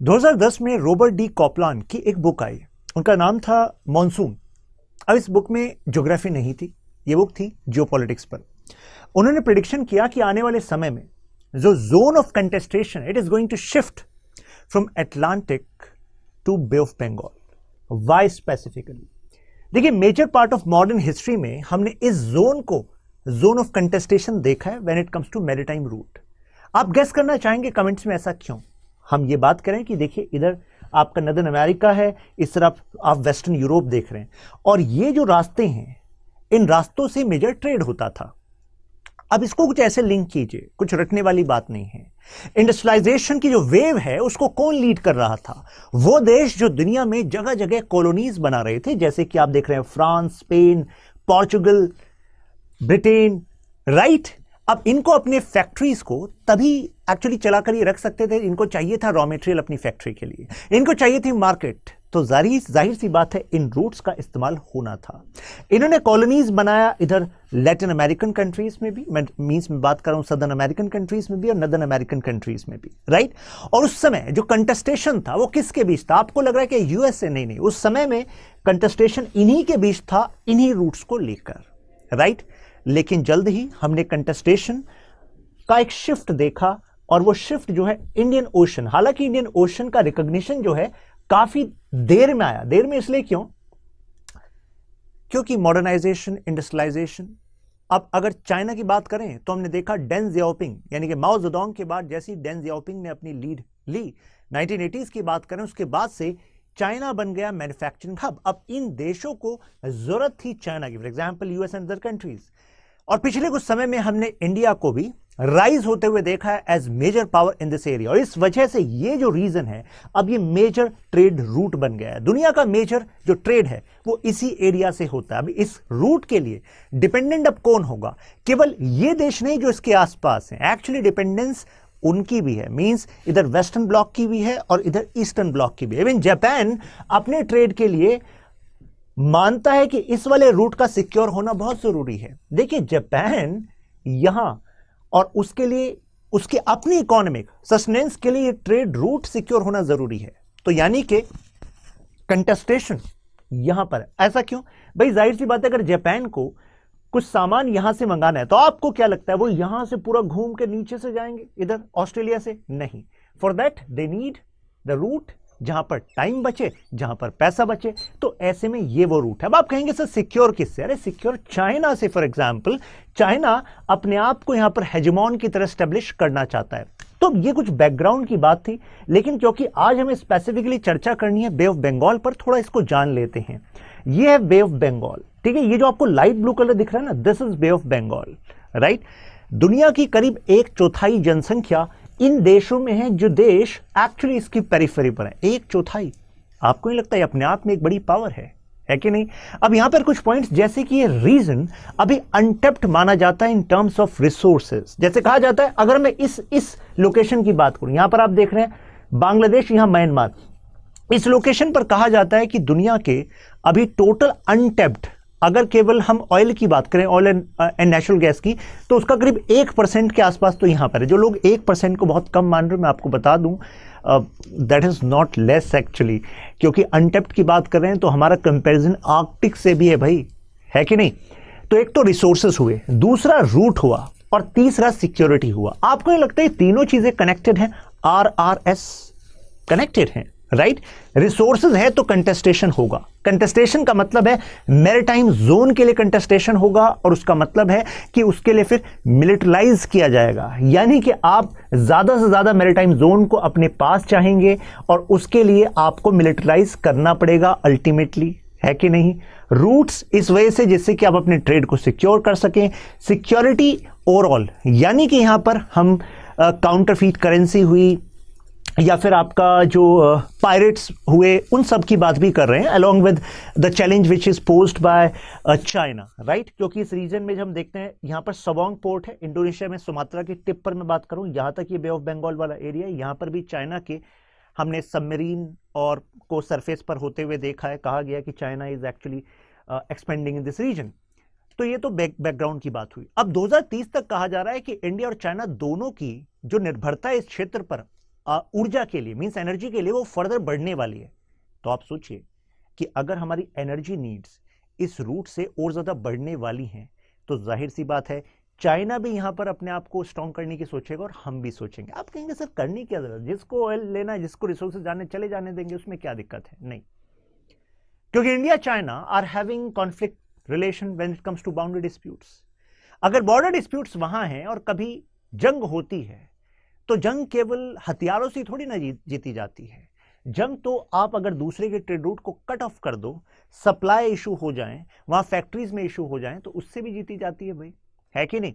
2010 में Robert D कॉपलान की एक बुक आई। उनका नाम था मॉनसून। अब इस बुक में ज्योग्राफी नहीं थी, ये बुक थी जियोपॉलिटिक्स पर। उन्होंने प्रेडिक्शन किया कि आने वाले समय में जो zone of contestation it is going to shift from Atlantic to bay of Bengal. Why specifically? देखिए, major part of modern history में हमने इस जोन को जोन ऑफ कंटेस्टेशन देखा है when it comes to maritime route. आप गेस करना चाहेंगे कमेंट्स में ऐसा क्यों? हम ये बात करें कि देखिए, इधर आपका नदर्न अमेरिका है, इस तरफ आप वेस्टर्न यूरोप देख रहे हैं, और ये जो रास्ते हैं, इन रास्तों से मेजर ट्रेड होता था। अब इसको कुछ ऐसे लिंक कीजिए, कुछ रटने वाली बात नहीं है। इंडस्ट्रियलाइजेशन की जो वेव है उसको कौन लीड कर रहा था? वो देश जो दुनिया में जगह जगह कॉलोनीज बना रहे थे, जैसे कि आप देख रहे हैं France, Spain, Portugal, Britain, right. अब इनको अपने फैक्ट्रीज को तभी एक्चुअली चलाकर ये रख सकते थे, इनको चाहिए था रॉ मटेरियल अपनी फैक्ट्री के लिए, इनको चाहिए थी मार्केट, तो जाहिर सी बात है इन रूट्स का इस्तेमाल होना था। इन्होंने कॉलोनीज बनाया इधर लैटिन अमेरिकन कंट्रीज में भी, मींस में बात कर रहा हूं सदर्न अमेरिकन कंट्रीज में भी और नदर्न अमेरिकन कंट्रीज में भी, राइट। और उस समय जो कंटेस्टेशन था वो किसके बीच था? आपको लग रहा है कि यूएसए, नहीं, उस समय में कंटेस्टेशन इन्हीं के बीच था, इन्हीं रूट्स को लेकर, राइट। लेकिन जल्द ही हमने कंटेस्टेशन का एक शिफ्ट देखा, और वो शिफ्ट जो है इंडियन ओशन, हालांकि इंडियन ओशन का रिकॉग्निशन जो है काफी देर में आया। देर में इसलिए क्यों? क्योंकि मॉडर्नाइजेशन, इंडस्ट्रियलाइजेशन। अब अगर चाइना की बात करें तो हमने देखा डेन जियाओपिंग, यानी कि माओ जेडोंग के बाद जैसी डेन जियाओपिंग ने अपनी लीड ली, 1980s की बात करें, उसके बाद से चाइना बन गया मैन्युफैक्चरिंग हब। अब इन देशों को जरूरत थी चाइना की, for example US and other countries. और पिछले कुछ समय में हमने इंडिया को भी राइज होते हुए देखा है as major power in this area, और इस वजह से ये जो रीजन है, अब ये मेजर ट्रेड रूट बन गया है। दुनिया का मेजर जो ट्रेड है वो इसी एरिया से होता है। अब इस रूट के लिए डिपेंडेंट अब कौन होगा? केवल ये देश नहीं जो इसके आसपास हैं, एक्चुअली डिपेंडेंस उनकी भी है, मींस इधर वेस्टर्न ब्लॉक की भी है और इधर ईस्टर्न ब्लॉक की भी है। इवन जापान अपने ट्रेड के लिए मानता है कि इस वाले रूट का सिक्योर होना बहुत जरूरी है। देखिए, जापान यहां, और उसके लिए उसके अपनी इकोनॉमिक सस्टेनेंस के लिए ट्रेड रूट सिक्योर होना जरूरी है। तो यानी कि कंटेस्टेशन यहां पर। ऐसा क्यों भाई? जाहिर सी बात है, अगर जापान को कुछ सामान यहां से मंगाना है तो आपको क्या लगता है वो यहां से पूरा घूम के नीचे से जाएंगे इधर ऑस्ट्रेलिया से? नहीं। For that they need the route जहां पर टाइम बचे, जहां पर पैसा बचे। तो ऐसे में ये वो रूट है। अब आप कहेंगे सर सिक्योर किससे? अरे सिक्योर चाइना से। फॉर एग्जांपल, चाइना अपने आप को यहां पर हेजेमॉन की तरह स्टैब्लिश करना चाहता है। तो ये कुछ बैकग्राउंड की बात थी, लेकिन क्योंकि आज हमें स्पेसिफिकली चर्चा करनी है बे ऑफ बंगाल पर, थोड़ा इसको जान लेते हैं। ये है बे ऑफ बंगाल, ठीक है। ये जो आपको लाइट ब्लू कलर दिख रहा है ना, this is Bay of Bengal, right. दुनिया की करीब 1/4 जनसंख्या इन देशों में है, जो देश एक्चुअली इसकी पेरिफेरी पर है। 1/4। आपको नहीं लगता ये अपने आप में एक बड़ी पावर है कि नहीं? अब यहां पर कुछ पॉइंट्स, जैसे कि ये रीजन अभी अनटेप्ड माना जाता है इन टर्म्स ऑफ रिसोर्सेज। जैसे कहा जाता है, अगर मैं इस लोकेशन की बात करूं, यहां पर आप देख रहे हैं बांग्लादेश, यहां म्यांमार, इस लोकेशन पर कहा जाता है कि दुनिया के अभी टोटल अनटेप्ड, अगर केवल हम ऑयल की बात करें, ऑयल एंड नेचुरल गैस की, तो उसका करीब 1% के आसपास तो यहां पर है। जो लोग 1% को बहुत कम मान रहे हैं, मैं आपको बता दूं, that is not less actually, क्योंकि अनटेप्ड की बात कर रहे हैं तो हमारा कंपैरिजन आर्कटिक से भी है भाई, है कि नहीं? तो एक तो रिसोर्सेस हुए, दूसरा रूट हुआ, और तीसरा सिक्योरिटी हुआ। आपको नहीं लगता ये तीनों चीजें कनेक्टेड हैं? RRS कनेक्टेड हैं, राइट। रिसोर्सेज है तो कंटेस्टेशन होगा। कंटेस्टेशन का मतलब है मैरीटाइम जोन के लिए कंटेस्टेशन होगा, और उसका मतलब है कि उसके लिए फिर मिलिटराइज किया जाएगा, यानी कि आप ज्यादा से ज्यादा मैरीटाइम जोन को अपने पास चाहेंगे, और उसके लिए आपको मिलिटराइज करना पड़ेगा अल्टीमेटली, है कि नहीं? रूट्स इस वजह से जिससे कि आप अपने ट्रेड को सिक्योर कर सकें। सिक्योरिटी ओवरऑल, यानी कि यहां पर हम काउंटरफीट करेंसी हुई, या फिर आपका जो पायरेट्स हुए, उन सब की बात भी कर रहे हैं, along with the challenge which is posed by China, right. क्योंकि इस रीजन में जब हम देखते हैं, यहाँ पर सवांग पोर्ट है इंडोनेशिया में, सुमात्रा की टिप पर मैं बात करूँ, यहाँ तक ये बे ऑफ बंगाल वाला एरिया है। यहाँ पर भी चाइना के हमने सबमरीन और को सरफेस पर होते हुए देखा है। कहा गया कि China is actually expanding in this region. तो ये तो बैकग्राउंड की बात हुई। अब 2030 तक कहा जा रहा है कि इंडिया और चाइना दोनों की जो निर्भरता है इस क्षेत्र पर ऊर्जा के लिए, मींस एनर्जी के लिए वो फर्दर बढ़ने वाली है। तो आप सोचिए कि अगर हमारी एनर्जी नीड्स इस रूट से और ज्यादा बढ़ने वाली हैं, तो जाहिर सी बात है चाइना भी यहां पर अपने आप को स्ट्रॉन्ग करने की सोचेगा और हम भी सोचेंगे। आप कहेंगे सर करनी क्या जरूरत, जिसको ऑयल लेना है, जिसको रिसोर्सेज जाने चले जाने देंगे, उसमें क्या दिक्कत है? नहीं, क्योंकि India China are having conflict relation when it comes to boundary disputes. अगर बॉर्डर डिस्प्यूट्स वहां हैं और कभी जंग होती है, तो जंग केवल हथियारों से थोड़ी ना जीती जाती है। जंग तो आप अगर दूसरे के ट्रेड रूट को कट ऑफ कर दो, सप्लाई इशू हो जाए, वहां फैक्ट्रीज में इशू हो जाए, तो उससे भी जीती जाती है भाई, है कि नहीं?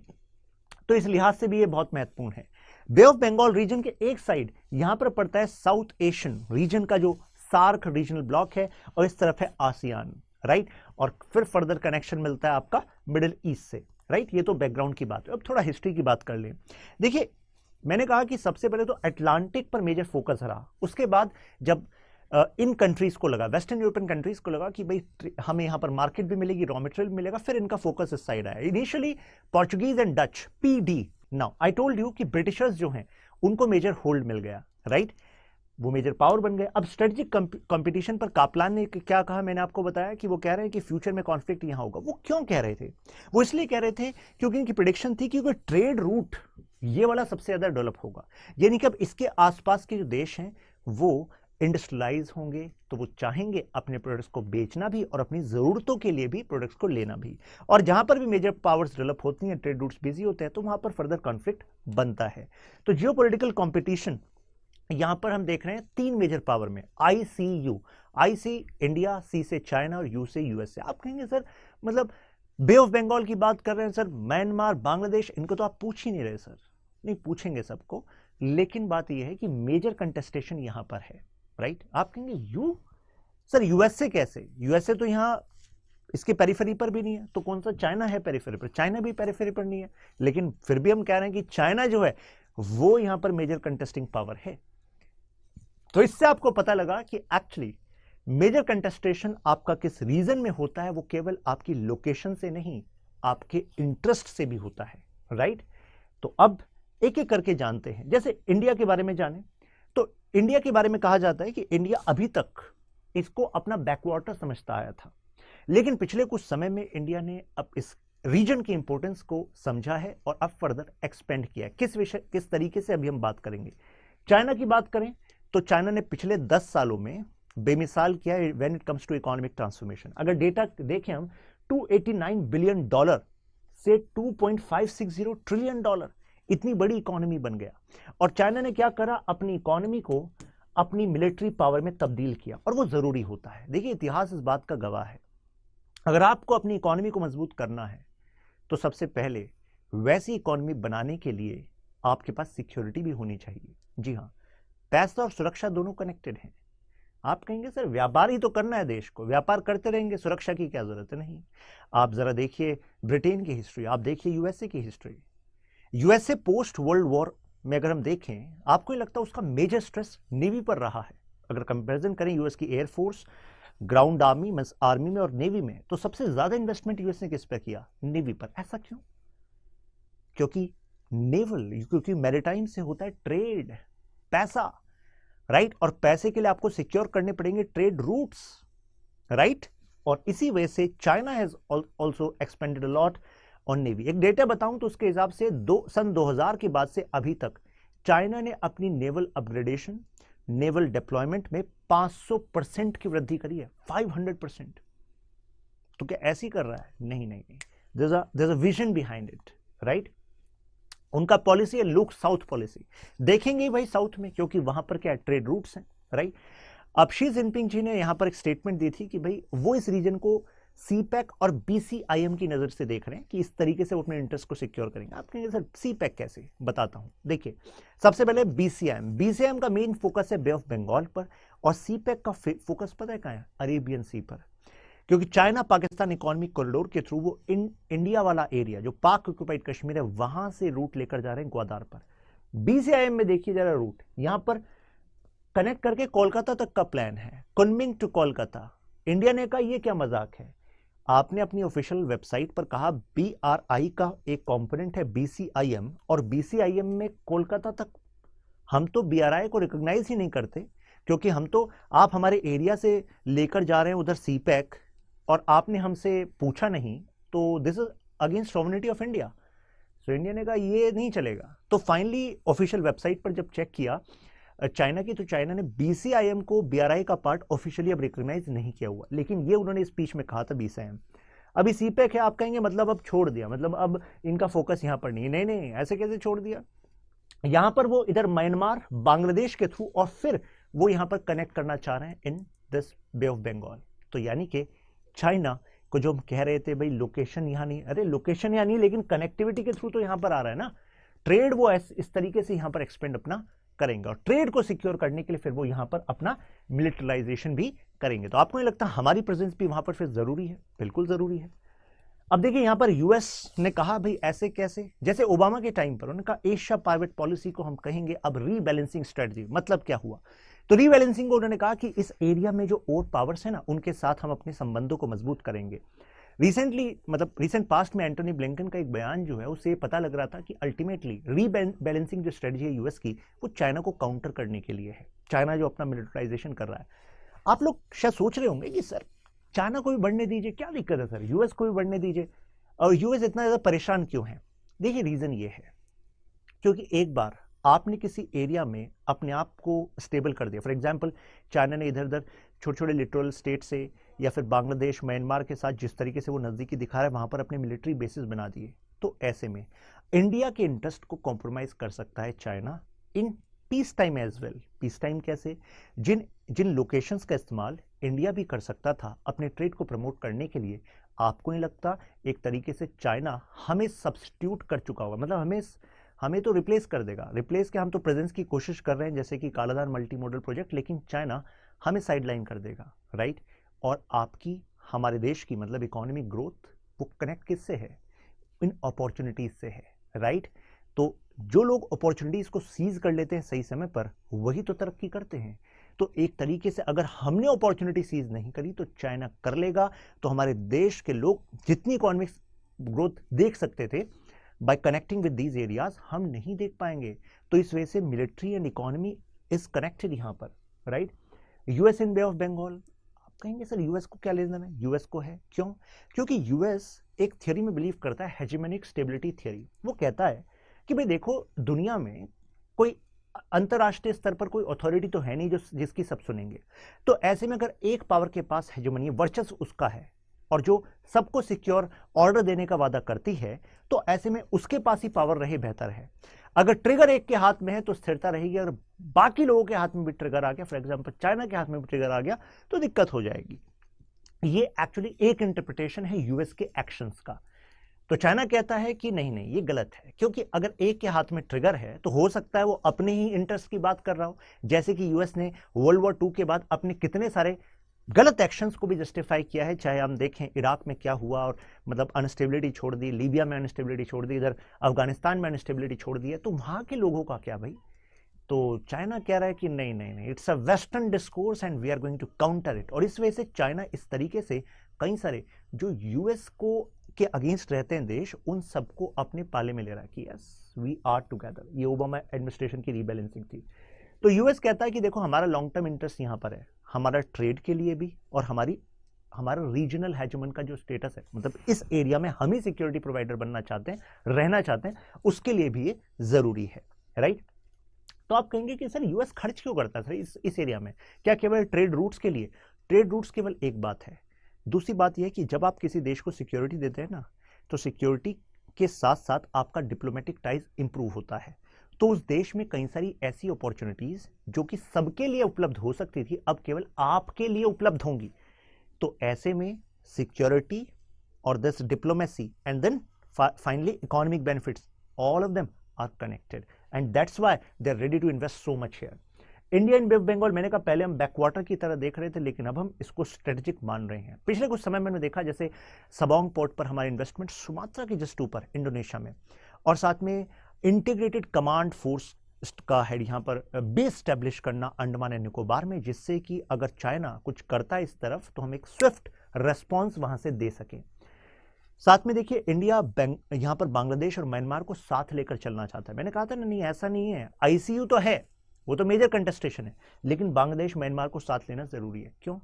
तो इस लिहाज से भी ये बहुत महत्वपूर्ण है। बे ऑफ बंगाल रीजन के एक साइड यहां पर पड़ता है साउथ एशियन रीजन का जो सार्क रीजनल ब्लॉक है, और इस तरफ है आसियान, राइट? और फिर फर्दर कनेक्शन मिलता है आपका मिडिल ईस्ट से, राइट? ये तो बैकग्राउंड की बात है। अब थोड़ा हिस्ट्री की बात कर लें। देखिए, मैंने कहा कि सबसे पहले तो अटलांटिक पर मेजर फोकस रहा। उसके बाद जब इन कंट्रीज को लगा, वेस्टर्न यूरोपियन कंट्रीज को लगा कि भाई हमें यहां पर मार्केट भी मिलेगी, रॉ मटेरियल मिलेगा, फिर इनका फोकस इस साइड आया। Initially Portuguese and Dutch, PD. Now I told you कि ब्रिटिशर्स जो हैं उनको मेजर होल्ड मिल गया, राइट? वो मेजर पावर बन गए। अब स्ट्रेटेजिक कंपटीशन पर कापलान ने क्या कहा, मैंने आपको बताया कि वो कह रहे हैं कि फ्यूचर में कॉन्फ्लिक्ट यहां होगा। वो क्यों कह रहे थे? वो इसलिए कह रहे थे क्योंकि इनकी प्रेडिक्शन थी कि ट्रेड रूट ये वाला सबसे ज्यादा डेवलप होगा, यानी कि अब इसके आसपास के जो देश हैं वो इंडस्ट्रियलाइज होंगे, तो वो चाहेंगे अपने प्रोडक्ट्स को बेचना भी और अपनी जरूरतों के लिए भी प्रोडक्ट्स को लेना भी। और जहां पर भी मेजर पावर्स डेवलप होती हैं, ट्रेड रूट्स बिजी होते हैं, तो वहां पर फर्दर कॉन्फ्लिक्ट बनता है। तो जियोपॉलिटिकल कंपटीशन यहां पर हम देख रहे हैं तीन मेजर पावर में, आईसीयू, आईसी इंडिया, सी से चाइना और यू से यूएसए। आप कहेंगे सर मतलब बे ऑफ बंगाल की बात कर रहे हैं सर, म्यांमार, बांग्लादेश, इनको तो आप पूछ ही नहीं रहे सर। नहीं पूछेंगे सबको, लेकिन बात यह है कि मेजर कंटेस्टेशन यहां पर है, राइट? आप कहेंगे यू सर यूएसए कैसे? यूएसए तो यहां इसके पेरिफेरी पर भी नहीं है, तो कौन सा चाइना है पेरिफेरी पर? चाइना भी पेरिफेरी पर नहीं है, लेकिन फिर भी हम कह रहे हैं कि चाइना जो है वो यहां पर मेजर कंटेस्टिंग पावर है। तो इससे आपको पता लगा कि एक्चुअली मेजर कंटेस्टेशन आपका किस रीजन में होता है, वो केवल आपकी लोकेशन से नहीं, आपके इंटरेस्ट से भी होता है, राइट? तो अब एक एक करके जानते हैं। जैसे इंडिया के बारे में जाने, तो इंडिया के बारे में कहा जाता है कि इंडिया अभी तक इसको अपना बैकवाटर समझता आया था, लेकिन पिछले कुछ समय में इंडिया ने अब इस रीजन की इंपॉर्टेंस को समझा है और अब फर्दर एक्सपेंड किया है। किस तरीके से अभी हम बात करेंगे। चाइना की बात करें तो चाइना ने पिछले 10 सालों में बेमिसाल किया है when it comes to economic transformation. अगर डेटा देखें हम, $289 बिलियन से $2.560 ट्रिलियन, इतनी बड़ी इकोनॉमी बन गया। और चाइना ने क्या करा, अपनी इकोनॉमी को अपनी मिलिट्री पावर में तब्दील किया, और वो जरूरी होता है। देखिए, इतिहास इस बात का गवाह है, अगर आपको अपनी इकोनॉमी को मजबूत करना है तो सबसे पहले वैसी इकोनॉमी बनाने के लिए आपके पास सिक्योरिटी भी होनी चाहिए। जी हाँ, पैसा और सुरक्षा दोनों कनेक्टेड हैं। आप कहेंगे सर व्यापार ही तो करना है, देश को व्यापार करते रहेंगे, सुरक्षा की क्या जरूरत है? नहीं, आप जरा देखिए ब्रिटेन की हिस्ट्री, आप देखिए यूएसए की history. USA post world war में अगर हम देखें, आपको नहीं लगता उसका मेजर स्ट्रेस नेवी पर रहा है? अगर कंपैरिजन करें यूएस की एयरफोर्स, ग्राउंड आर्मी में और नेवी में, तो सबसे ज्यादा इन्वेस्टमेंट यूएस ने किस पर किया? नेवी पर। ऐसा क्यों? क्योंकि क्योंकि मैरिटाइम से होता है ट्रेड, पैसा, राइट? और पैसे के लिए आपको सिक्योर करने पड़ेंगे ट्रेड रूट्स, राइट? और इसी वजह से China has also expanded a lot on navy. एक डेटा बताऊं तो उसके हिसाब से सन 2000 के बाद से अभी तक चाइना ने अपनी नेवल अपग्रेडेशन, नेवल डिप्लॉयमेंट में 500% की वृद्धि करी है, 500%। तो क्या ऐसे ही कर रहा है? नहीं नहीं नहीं, there is a vision behind it, right? उनका पॉलिसी है लुक साउथ पॉलिसी। देखेंगे भाई साउथ में, क्योंकि वहां पर क्या ट्रेड रूट्स हैं, राइट? अब शी जिनपिंग जी ने यहां पर एक स्टेटमेंट दी थी कि भाई वो इस रीजन को सीपैक और बीसीआईएम की नजर से देख रहे हैं कि इस तरीके से वो अपने इंटरेस्ट को सिक्योर करेंगे। आप कहेंगे सर सीपैक कैसे? बताता हूं। देखिए, सबसे पहले बीसीआईएम का मेन फोकस है बे ऑफ बंगाल पर, और सीपैक का फोकस पता है कहां है? अरेबियन सी पर। क्योंकि चाइना पाकिस्तान इकोनॉमिक कॉरिडोर के थ्रू वो इंडिया वाला एरिया जो पाक ऑक्युपाइड कश्मीर है, वहां से रूट लेकर जा रहे हैं ग्वादार पर। बीसीआईएम में देखिए जरा रूट, यहां पर कनेक्ट करके कोलकाता तक का प्लान है, कुनमिंग टू कोलकाता। इंडिया ने कहा यह क्या मजाक है? आपने अपनी ऑफिशियल वेबसाइट पर कहा BRI का एक कंपोनेंट है BCIM, और BCIM में कोलकाता तक हम तो BRI को रिकॉग्नाइज ही नहीं करते, क्योंकि हम तो, आप हमारे एरिया से लेकर जा रहे हैं उधर CPEC और आपने हमसे पूछा नहीं, तो this is against sovereignty of India. So India ने कहा ये नहीं चलेगा। तो फाइनली ऑफिशियल वेबसाइट पर जब चेक किया चाइना की, तो चाइना ने BCIM को BRI का पार्ट ऑफिशियली अब रिकॉग्नाइज नहीं किया हुआ, लेकिन ये उन्होंने स्पीच में कहा था BCIM। अभी CPEC है, आप कहेंगे मतलब अब छोड़ दिया, मतलब अब इनका फोकस यहां पर नहीं है। नहीं नहीं, ऐसे कैसे छोड़ दिया? यहां पर वो इधर म्यांमार, बांग्लादेश के थ्रू, और फिर वो यहां पर कनेक्ट करना चाह रहे हैं in this Bay of Bengal. तो यानी कि चाइना को जो हम कह रहे थे भाई लोकेशन यहां नहीं, अरे लोकेशन यहां नहीं, लेकिन कनेक्टिविटी के थ्रू तो यहां पर आ रहा है ना। ट्रेड वो इस तरीके से यहां पर एक्सपेंड अपना करेंगे, और ट्रेड को सिक्योर करने के लिए फिर वो यहां पर अपना मिलिटराइजेशन भी करेंगे। तो आपको नहीं लगता हमारी प्रेजेंस भी वहां पर फिर जरूरी है? बिल्कुल जरूरी है। अब देखिए यहां पर यूएस ने कहा भाई ऐसे कैसे, जैसे ओबामा के टाइम पर उन्होंने कहा एशिया पाइवट पॉलिसी को हम कहेंगे अब रीबैलेंसिंग स्ट्रेटजी। मतलब क्या हुआ? तो रीबैलेंसिंग को उन्होंने कहा कि इस एरिया में जो और पावर्स है ना, उनके साथ हम अपने संबंधों को मजबूत करेंगे। रिसेंट पास्ट में एंटोनी ब्लिंकन का एक बयान जो है उससे पता लग रहा था कि अल्टीमेटली रीबैलेंसिंग जो स्ट्रेटजी है यूएस की, वो चाइना को काउंटर करने के लिए है। चाइना जो अपना मिलिटराइजेशन कर रहा है, आप लोग शायद सोच रहे होंगे कि सर चाइना को भी बढ़ने दीजिए, क्या दिक्कत है सर, यूएस को भी बढ़ने दीजिए, और यूएस इतना ज्यादा परेशान क्यों है? देखिए रीजन ये है, क्योंकि एक बार आपने किसी एरिया में अपने आप को स्टेबल कर दिया, फॉर एग्जांपल चाइना ने इधर उधर छोटे छोटे लिटरल स्टेट से या फिर बांग्लादेश, म्यांमार के साथ जिस तरीके से वो नजदीकी दिखा रहा है, वहां पर अपने मिलिट्री बेसिस बना दिए। तो ऐसे में इंडिया के इंटरेस्ट को कॉम्प्रोमाइज कर सकता है China in peace time as well. Peace time कैसे? जिन लोकेशंस का इस्तेमाल इंडिया भी कर सकता था अपने ट्रेड को प्रमोट करने के लिए, आपको नहीं लगता एक तरीके से चाइना हमें सब्स्टिट्यूट कर चुका होगा? मतलब हमें तो रिप्लेस कर देगा। रिप्लेस के हम तो प्रेजेंस की कोशिश कर रहे हैं, जैसे कि कालाधार मल्टी मॉडल प्रोजेक्ट, लेकिन चाइना हमें साइडलाइन कर देगा, राइट? और आपकी, हमारे देश की मतलब इकोनॉमिक ग्रोथ वो कनेक्ट किससे है? इन अपॉर्चुनिटीज से है, राइट? तो जो लोग अपॉर्चुनिटीज को सीज कर लेते हैं सही समय पर, वही तो तरक्की करते हैं। तो एक तरीके से अगर हमने अपॉर्चुनिटी सीज नहीं करी तो चाइना कर लेगा। तो हमारे देश के लोग जितनी इकोनॉमिक ग्रोथ देख सकते थे by connecting with these areas, हम नहीं देख पाएंगे। तो इस वजह से military and economy is connected यहां पर, right? US in Bay of Bengal, आप कहेंगे सर यूएस को क्या लेना है? यूएस को है, क्यों? क्योंकि यूएस एक थियरी में बिलीव करता है, हेजेमोनिक स्टेबिलिटी थियरी। वो कहता है कि भाई देखो, दुनिया में कोई अंतरराष्ट्रीय स्तर पर कोई अथॉरिटी तो है नहीं जिसकी सब सुनेंगे। तो ऐसे में अगर एक पावर के पास हेजेमनी, वर्चस्व उसका है, और जो सबको सिक्योर ऑर्डर देने का वादा करती है, तो ऐसे में उसके पास ही पावर रहे बेहतर है। अगर ट्रिगर एक के हाथ में है तो स्थिरता रहेगी, और बाकी लोगों के हाथ में भी ट्रिगर आ गया, फॉर एग्जांपल चाइना के हाथ में भी ट्रिगर आ गया, तो दिक्कत हो जाएगी। ये एक्चुअली एक इंटरप्रिटेशन है यूएस के एक्शंस का। तो चाइना कहता है कि नहीं नहीं, ये गलत है, क्योंकि अगर एक के हाथ में ट्रिगर है तो हो सकता है वो अपने ही इंटरेस्ट की बात कर रहा हो, जैसे कि यूएस ने वर्ल्ड वॉर 2 के बाद अपने कितने सारे गलत एक्शंस को भी जस्टिफाई किया है। चाहे हम देखें इराक में क्या हुआ, और मतलब अनस्टेबिलिटी छोड़ दी, लीबिया में अनस्टेबिलिटी छोड़ दी, इधर अफगानिस्तान में अनस्टेबिलिटी छोड़ दी है, तो वहां के लोगों का क्या भाई? तो चाइना कह रहा है कि नहीं नहीं नहीं, it's a western discourse and we are going to counter it. और इस वजह से चाइना इस तरीके से कई सारे जो यूएस को के अगेंस्ट रहते हैं देश, उन सबको अपने पाले में ले रहा है कि यस वी आर टुगेदर। ये ओबामा एडमिनिस्ट्रेशन की रीबैलेंसिंग थी। तो यूएस कहता है कि देखो, हमारा लॉन्ग टर्म इंटरेस्ट यहां पर है, हमारा ट्रेड के लिए भी, और हमारा रीजनल हेजेमन का जो स्टेटस है, मतलब इस एरिया में हम ही सिक्योरिटी प्रोवाइडर बनना चाहते हैं, रहना चाहते हैं, उसके लिए भी ये जरूरी है, राइट? तो आप कहेंगे कि सर यूएस खर्च क्यों करता है सर इस एरिया में? क्या केवल ट्रेड रूट्स के लिए? ट्रेड रूट्स केवल एक बात है। दूसरी बात यह है कि जब आप किसी देश को सिक्योरिटी देते हैं ना, तो सिक्योरिटी के साथ साथ आपका डिप्लोमेटिक टाइज इंप्रूव होता है। तो उस देश में कई सारी ऐसी अपॉर्चुनिटीज जो कि सबके लिए उपलब्ध हो सकती थी, अब केवल आपके लिए उपलब्ध होंगी। तो ऐसे में सिक्योरिटी और this diplomacy and then finally economic benefits, all of them are connected, and that's why they are ready to invest so much here. India in Bay of Bengal, मैंने कहा पहले हम बैकवाटर की तरह देख रहे थे, लेकिन अब हम इसको स्ट्रेटेजिक मान रहे हैं। पिछले कुछ समय मैंने देखा, जैसे सबोंग पोर्ट पर हमारे इन्वेस्टमेंट सुमात्रा के जस्ट ऊपर इंडोनेशिया में, और साथ में इंटीग्रेटेड कमांड फोर्स का है यहाँ पर बेस स्टैब्लिश करना अंडमान एंड निकोबार में, जिससे कि अगर चाइना कुछ करता है इस तरफ तो हम एक स्विफ्ट रेस्पॉन्स वहां से दे सकें। साथ में देखिए, इंडिया यहाँ पर बांग्लादेश और म्यांमार को साथ लेकर चलना चाहता है। मैंने कहा था ना, नहीं ऐसा नहीं है, आईसीयू तो है, वो तो मेजर कंटेस्टेशन है, लेकिन बांग्लादेश म्यांमार को साथ लेना जरूरी है। क्यों?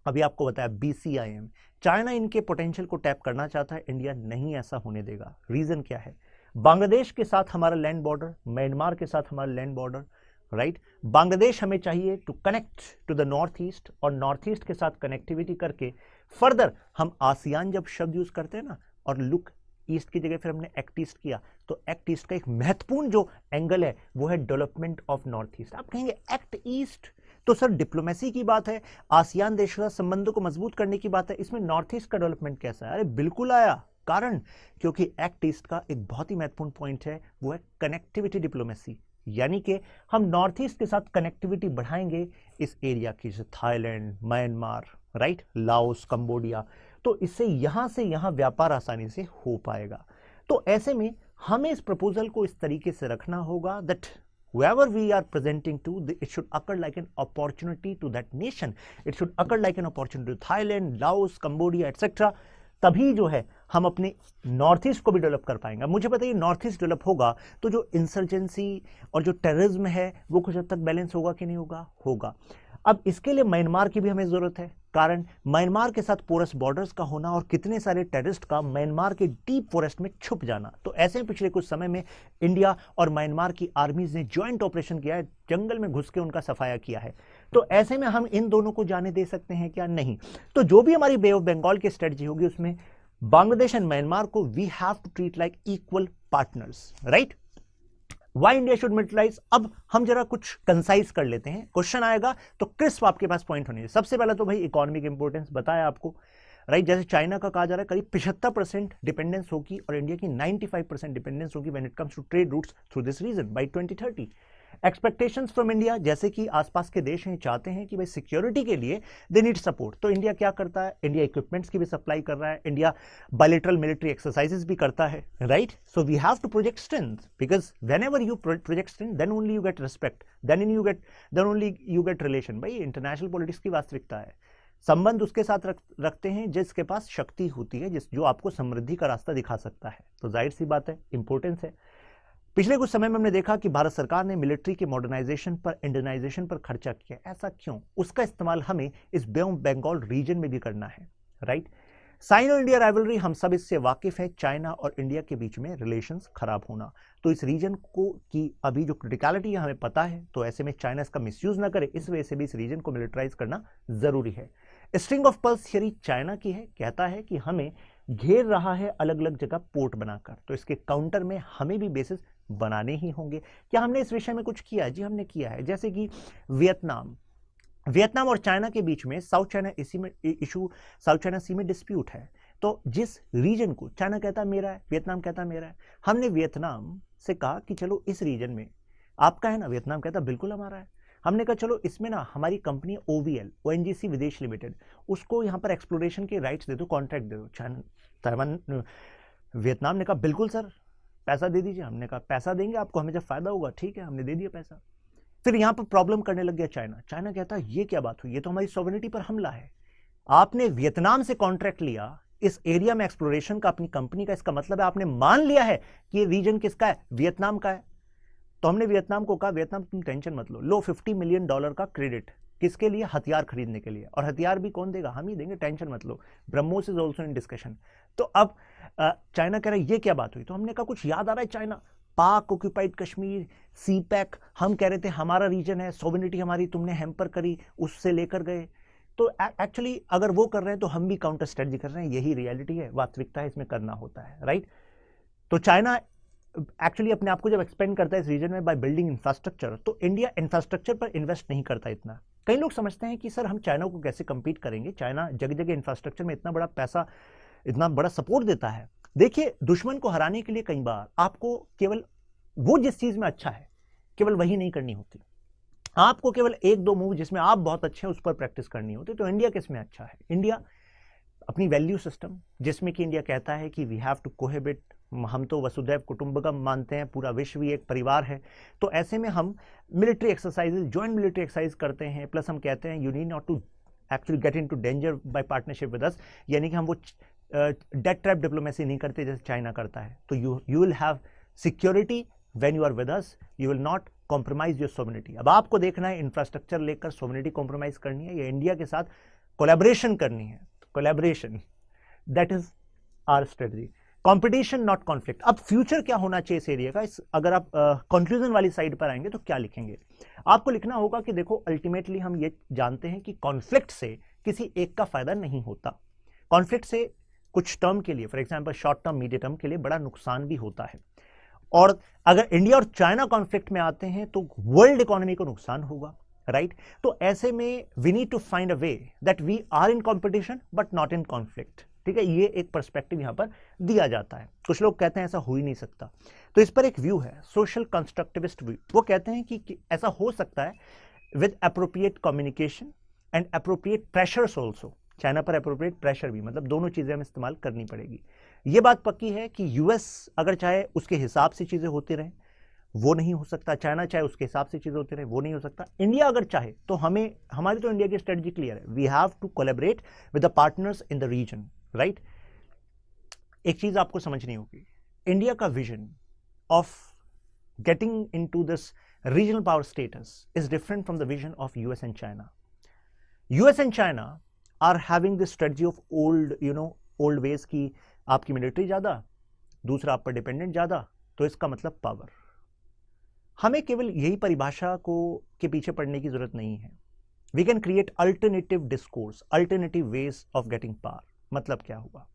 अभी आपको बताया BCIM, चाइना इनके पोटेंशियल को टैप करना चाहता है, इंडिया नहीं ऐसा होने देगा। रीजन क्या है? बांग्लादेश के साथ हमारा लैंड बॉर्डर, म्यांमार के साथ हमारा लैंड बॉर्डर, राइट। बांग्लादेश हमें चाहिए to connect to the north east, और नॉर्थ ईस्ट के साथ कनेक्टिविटी करके फर्दर हम आसियान जब शब्द यूज करते हैं ना, और लुक ईस्ट की जगह फिर हमने एक्ट ईस्ट किया, तो एक्ट ईस्ट का एक महत्वपूर्ण जो एंगल है वो है डेवलपमेंट ऑफ नॉर्थ ईस्ट। आप कहेंगे एक्ट ईस्ट, तो सर डिप्लोमेसी की बात है, आसियान देशों के संबंधों को मजबूत करने की बात है, इसमें नॉर्थ ईस्ट का डेवलपमेंट कैसा है? अरे बिल्कुल आया, कारण क्योंकि एक्ट ईस्ट का एक बहुत ही महत्वपूर्ण पॉइंट है, वो है कनेक्टिविटी डिप्लोमेसी, यानी कि हम नॉर्थ ईस्ट के साथ कनेक्टिविटी बढ़ाएंगे इस एरिया की, जैसे Thailand, Myanmar, right, Laos, Cambodia, तो इससे यहां से यहां व्यापार आसानी से हो पाएगा। तो ऐसे में हमें इस प्रपोजल को इस तरीके से रखना होगा that whoever we are presenting to, it should occur like an opportunity to that nation. It should occur like an opportunity to Thailand, Laos, Cambodia, etc. तभी जो है हम अपने नॉर्थ ईस्ट को भी डेवलप कर पाएंगे। मुझे पता है नॉर्थ ईस्ट डेवलप होगा तो जो इंसर्जेंसी और जो टेररिज्म है वो कुछ हद तक बैलेंस होगा कि नहीं होगा? होगा। अब इसके लिए म्यांमार की भी हमें जरूरत है, कारण म्यांमार के साथ पोरस बॉर्डर्स का होना और कितने सारे टेररिस्ट का म्यांमार के डीप फॉरेस्ट में छुप जाना। तो ऐसे में पिछले कुछ समय में इंडिया और म्यांमार की आर्मीज ने ज्वाइंट ऑपरेशन किया है, जंगल में घुस के उनका सफाया किया है। तो ऐसे में हम इन दोनों को जाने दे सकते हैं क्या? नहीं। तो जो भी हमारी बे ऑफ बंगाल की स्ट्रेटजी होगी उसमें बांग्लादेश एंड म्यांमार को we have to treat like equal partners, right. Why India should militarize? अब हम जरा कुछ कंसाइज कर लेते हैं, क्वेश्चन आएगा तो क्रिस्प आपके पास पॉइंट होने चाहिए। सबसे पहले तो भाई इकोनॉमिक इंपोर्टेंस बताया आपको, राइट। जैसे चाइना का कहा जा रहा है करीब 75% डिपेंडेंस होगी और इंडिया की 95% डिपेंडेंस होगी when it comes to trade routes through this region by 2030। Expectations from India, जैसे कि आसपास के देश हैं चाहते हैं कि भाई सिक्योरिटी के लिए दे नीड सपोर्ट, तो इंडिया क्या करता है? इंडिया इक्विपमेंट्स की भी सप्लाई कर रहा है, इंडिया बायलैटरल मिलिट्री एक्सरसाइजेस भी करता है, right. So we have to project strength, because whenever you project strength then only you get respect, then only you get relation. भाई इंटरनेशनल पॉलिटिक्स की वास्तविकता है, संबंध उसके साथ रखते हैं जिसके पास शक्ति होती है, जो आपको समृद्धि का रास्ता दिखा सकता है। तो जाहिर सी बात है इंपॉर्टेंस है। पिछले कुछ समय में हमने देखा कि भारत सरकार ने मिलिट्री के मॉडर्नाइजेशन पर, इंडियनाइजेशन पर खर्चा किया। ऐसा क्यों? उसका इस्तेमाल हमें इस बे ऑफ बंगाल रीजन में भी करना है, राइट। साइनो इंडिया राइवलरी, हम सब इससे वाकिफ है, चाइना और इंडिया के बीच में रिलेशंस खराब होना। तो इस रीजन को की अभी जो क्रिटिकलिटी है हमें पता है, तो ऐसे में चाइना इसका मिसयूज ना करे, इस वजह से भी इस रीजन को मिलिटराइज करना जरूरी है। String of pearls theory China की है, कहता है कि हमें घेर रहा है अलग अलग जगह पोर्ट बनाकर, तो इसके काउंटर में हमें भी बेसिस बनाने ही होंगे। क्या हमने इस विषय में कुछ किया? जी हमने किया है। जैसे कि वियतनाम और चाइना के बीच में साउथ चाइना सी में डिस्प्यूट है, तो जिस रीजन को चाइना कहता है मेरा है, वियतनाम कहता है मेरा है, हमने वियतनाम से कहा कि चलो इस रीजन में आपका है ना, वियतनाम कहता बिल्कुल हमारा है। हमने कहा चलो इसमें ना हमारी कंपनी OVL ONGC विदेश लिमिटेड, उसको यहाँ पर एक्सप्लोरेशन के राइट्स दे दो, कॉन्ट्रैक्ट दे दो। वियतनाम ने कहा बिल्कुल सर, पैसा दे दीजिए। हमने कहा पैसा देंगे आपको, हमें जब फायदा होगा, ठीक है, हमने दे दिया पैसा। फिर यहां पर प्रॉब्लम करने लग गया चाइना। चाइना कहता है ये क्या बात हुई, ये तो हमारी सॉवरेनिटी पर हमला है। आपने वियतनाम से कॉन्ट्रैक्ट लिया इस एरिया में एक्सप्लोरेशन का अपनी कंपनी का, इसका मतलब है आपने मान लिया है कि ये रीजन किसका है? वियतनाम का है। तो हमने वियतनाम को कहा वियतनाम तुम टेंशन मत लो $50 मिलियन का क्रेडिट, किसके लिए? हथियार खरीदने के लिए, और हथियार भी कौन देगा? हम ही देंगे, टेंशन मत लो। BrahMos is also in discussion. तो अब चाइना कह रहा है ये क्या बात हुई? तो हमने कहा कुछ याद आ रहा है चाइना, पाक ऑक्यूपाइड कश्मीर, CPEC, हम कह रहे थे हमारा रीजन है, सॉवरेनिटी हमारी, तुमने हैम्पर करी, उससे लेकर गए। तो एक्चुअली अगर वो कर रहे हैं तो हम भी काउंटर स्ट्रेटजी कर रहे हैं, यही रियलिटी है, वास्तविकता है, इसमें करना होता है, राइट। तो चाइना एक्चुअली अपने आप को जब एक्सपेंड करता है इस रीजन में बाय बिल्डिंग इंफ्रास्ट्रक्चर, तो इंडिया इंफ्रास्ट्रक्चर पर इन्वेस्ट नहीं करता इतना। कई लोग समझते हैं कि सर हम चाइना को कैसे कंपीट करेंगे, चाइना जगह जगह इंफ्रास्ट्रक्चर में इतना बड़ा पैसा, इतना बड़ा सपोर्ट देता है। देखिए दुश्मन को हराने के लिए कई बार आपको केवल वो जिस चीज में अच्छा है केवल वही नहीं करनी होती, आपको केवल एक दो मूव जिसमें आप बहुत अच्छे हैं उस पर प्रैक्टिस करनी होती। तो इंडिया किस में अच्छा है? इंडिया अपनी वैल्यू सिस्टम, जिसमें कि इंडिया कहता है कि वी हैव टू कोहेबिट, हम तो वसुधैव कुटुंबकम मानते हैं, पूरा विश्व ही एक परिवार है। तो ऐसे में हम military exercises, joint military exercise करते हैं, प्लस हम कहते हैं you need not to actually get into danger by partnership with us, यानी कि हम वो डेट ट्रैप डिप्लोमेसी नहीं करते जैसे चाइना करता है। तो you will have security when you are with us, you will not compromise your sovereignty. अब आपको देखना है इंफ्रास्ट्रक्चर लेकर सोवरेनिटी कॉम्प्रोमाइज करनी है या इंडिया के साथ कोलैबोरेशन करनी है। Collaboration, that is our strategy. Competition not conflict. अब फ्यूचर क्या होना चाहिए इस एरिया का, अगर आप कंक्लूजन वाली साइड पर आएंगे तो क्या लिखेंगे? आपको लिखना होगा कि देखो अल्टीमेटली हम ये जानते हैं कि कॉन्फ्लिक्ट से किसी एक का फायदा नहीं होता। कॉन्फ्लिक्ट से कुछ टर्म के लिए, for example short term, medium term के लिए बड़ा नुकसान भी होता है। और अगर इंडिया और चाइना कॉन्फ्लिक्ट में आते हैं तो वर्ल्ड इकोनॉमी को नुकसान होगा, राइट? तो ऐसे में we need to find a way that we are in competition but not in conflict. ठीक है, ये एक पर्सपेक्टिव यहां पर दिया जाता है। कुछ लोग कहते हैं ऐसा हो ही नहीं सकता, तो इस पर एक व्यू है सोशल कंस्ट्रक्टिविस्ट व्यू। वो कहते हैं कि ऐसा हो सकता है with appropriate communication and appropriate pressures also. China पर एप्रोप्रिएट प्रेशर भी, मतलब दोनों चीजें हमें इस्तेमाल करनी पड़ेगी। ये बात पक्की है कि यूएस अगर चाहे उसके हिसाब से चीजें होती रहें वो नहीं हो सकता, चाइना चाहे उसके हिसाब से चीजें होती रहे वो नहीं हो सकता। इंडिया अगर चाहे तो हमारी तो इंडिया की स्ट्रेटजी क्लियर है, we have to collaborate with the partners in the region, right? एक चीज आपको समझनी होगी, इंडिया का vision of getting into this regional power status is different from the vision of US and China. US and China are having this strategy of old ways की आपकी military ज्यादा, दूसरा आप पर डिपेंडेंट ज्यादा, तो इसका मतलब पावर। हमें केवल यही परिभाषा के पीछे पड़ने की जरूरत नहीं है। We can create alternative discourse, alternative ways of getting power. मतलब क्या हुआ?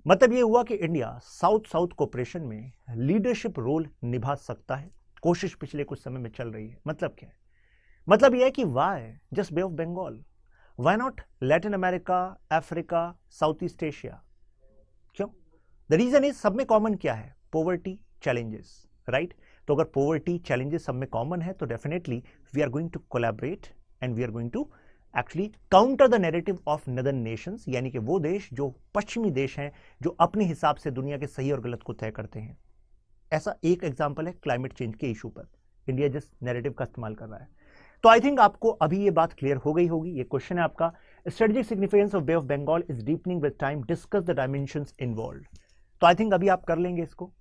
मतलब यह हुआ कि इंडिया साउथ साउथ कोऑपरेशन में लीडरशिप रोल निभा सकता है। कोशिश पिछले कुछ समय में चल रही है। मतलब क्या है? मतलब यह है कि why just Bay of Bengal, why not Latin America, Africa, South East Asia? क्यों? द रीजन इज सब में कॉमन क्या है? Poverty, challenges, right? तो अगर पॉवर्टी, चैलेंजेस सब में कॉमन है तो definitely we are going to collaborate and we are going to actually counter the narrative of northern nations, यानी कि वो देश जो पश्चिमी देश हैं जो अपने हिसाब से दुनिया के सही और गलत को तय करते हैं। ऐसा एक एग्जाम्पल है क्लाइमेट चेंज के इशू पर इंडिया जिस नैरेटिव का इस्तेमाल कर रहा है। तो आई थिंक आपको अभी ये बात क्लियर हो गई होगी। ये क्वेश्चन है आपका, strategic significance of Bay of Bengal is deepening with time, discuss the dimensions involved. तो आई थिंक अभी आप कर लेंगे इसको।